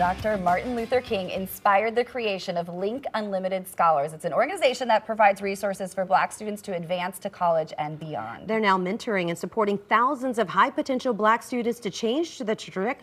Dr. Martin Luther King inspired the creation of Link Unlimited Scholars. It's an organization that provides resources for Black students to advance to college and beyond. They're now mentoring and supporting thousands of high-potential Black students to change the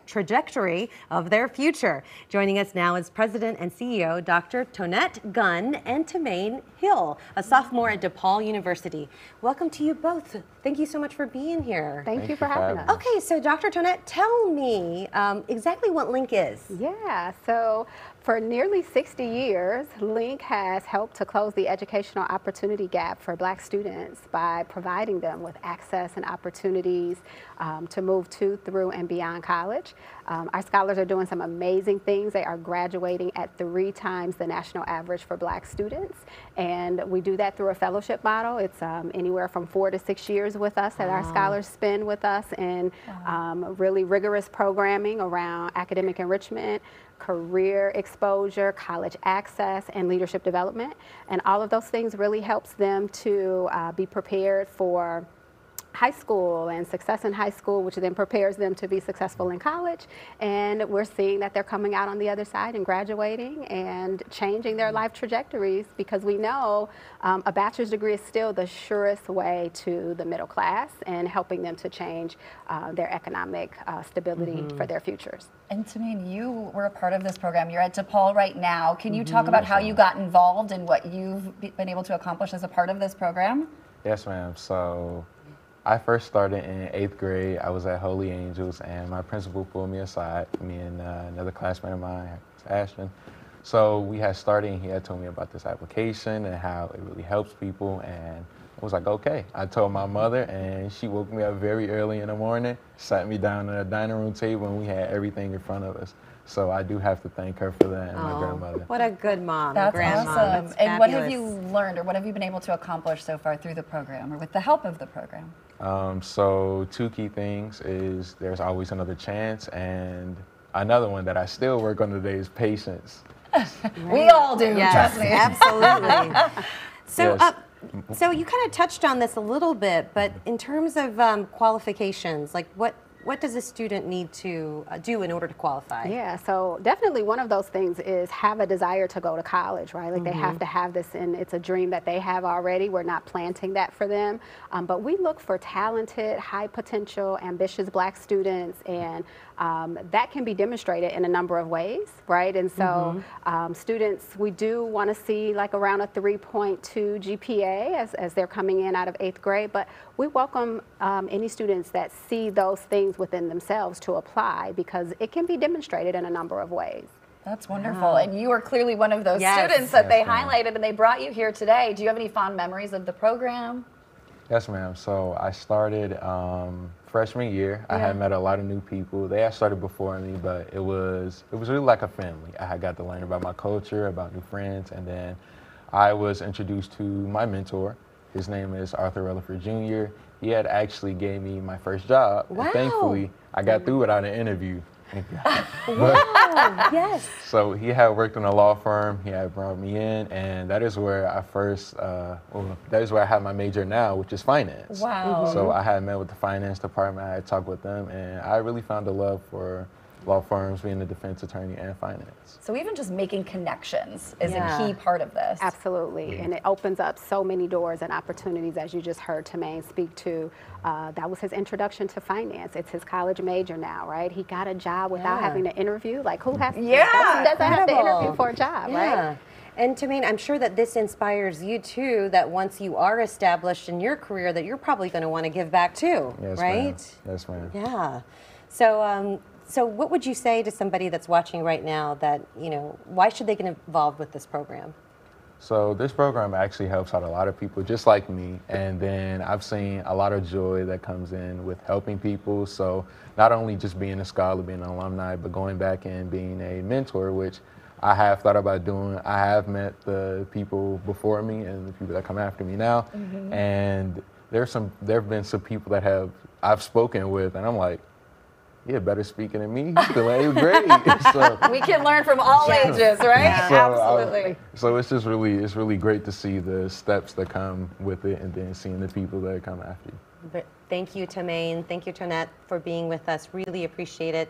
trajectory of their future. Joining us now is President and CEO Dr. Tonette Gunn and Tamaine Hill, a sophomore at DePaul University. Welcome to you both. Thank you so much for being here. Thank you for having us. Okay, so Dr. Tonette, tell me exactly what Link is. Yeah, so for nearly 60 years, Link has helped to close the educational opportunity gap for Black students by providing them with access and opportunities to move to, through, and beyond college. Our scholars are doing some amazing things. They are graduating at 3 times the national average for Black students, and we do that through a fellowship model. It's anywhere from 4 to 6 years with us that our scholars spend with us in really rigorous programming around academic enrichment, career exposure, college access, and leadership development. And all of those things really helps them to be prepared for high school and success in high school, which then prepares them to be successful in college. And we're seeing that they're coming out on the other side and graduating and changing their life trajectories, because we know a bachelor's degree is still the surest way to the middle class and helping them to change their economic stability for their futures. And Tamaine, you were a part of this program. You're at DePaul right now. Can you talk about how you got involved and what you've been able to accomplish as a part of this program? Yes, ma'am. So I first started in 8th grade. I was at Holy Angels, and my principal pulled me aside, me and another classmate of mine, Ashton. So we had started, and he had told me about this application and how it really helps people, and I was like, okay. I told my mother, and she woke me up very early in the morning, sat me down at a dining room table, and we had everything in front of us. So I do have to thank her for that, and my grandmother. What a good mom. That's grandma. awesome. That's and what have fabulous. you learned, or what have you been able to accomplish so far through the program, or with the help of the program? So 2 key things is there's always another chance, and another one that I still work on today is patience. We all do, Yes, trust me. absolutely. So, Yes. So you kind of touched on this a little bit, but in terms of qualifications, like what does a student need to do in order to qualify? Yeah, so definitely one of those things is have a desire to go to college, right? Like they have to have this, and it's a dream that they have already. We're not planting that for them. But we look for talented, high potential, ambitious Black students, and that can be demonstrated in a number of ways, right? And so students, we do want to see like around a 3.2 GPA as they're coming in out of 8th grade, but we welcome any students that see those things within themselves to apply, because it can be demonstrated in a number of ways. That's wonderful. And you are clearly one of those Yes. students that they Yes, ma'am. highlighted, and they brought you here today. Do you have any fond memories of the program? Yes, ma'am. So I started freshman year. I had met a lot of new people. They had started before me, but it was really like a family. I had got to learn about my culture, about new friends, and then I was introduced to my mentor. His name is Arthur Rutherford Jr. He had actually gave me my first job. Wow. And thankfully, I got through without an interview. Wow, yes. So he had worked in a law firm. He had brought me in, and that is where I first, that is where I have my major now, which is finance. Wow. So I had met with the finance department. I had talked with them, and I really found a love for law firms, being a defense attorney and finance. So even just making connections is Yeah. a key part of this. Absolutely, and it opens up so many doors and opportunities, as you just heard Tamaine speak to. That was his introduction to finance. It's his college major now, right? He got a job without having to interview. Like, who has? Yeah, who doesn't have to incredible. interview for a job, Yeah. right? And Tamaine, I'm sure that this inspires you too, that once you are established in your career, that you're probably going to want to give back too, Yes, right? ma'am. Yes, ma'am. Yeah. So, so what would you say to somebody that's watching right now that, you know, why should they get involved with this program? So this program actually helps out a lot of people just like me, and then I've seen a lot of joy that comes in with helping people. So not only just being a scholar, being an alumni, but going back and being a mentor, which I have thought about doing. I have met the people before me and the people that come after me now, and there have been some people that I've spoken with, and I'm like, yeah, better speaking than me. He's still in 8th grade. So, We can learn from all ages, right? so Absolutely. So it's just it's really great to see the steps that come with it, and then seeing the people that come after you. But thank you, Tamaine. Thank you, Tonette, for being with us. Really appreciate it.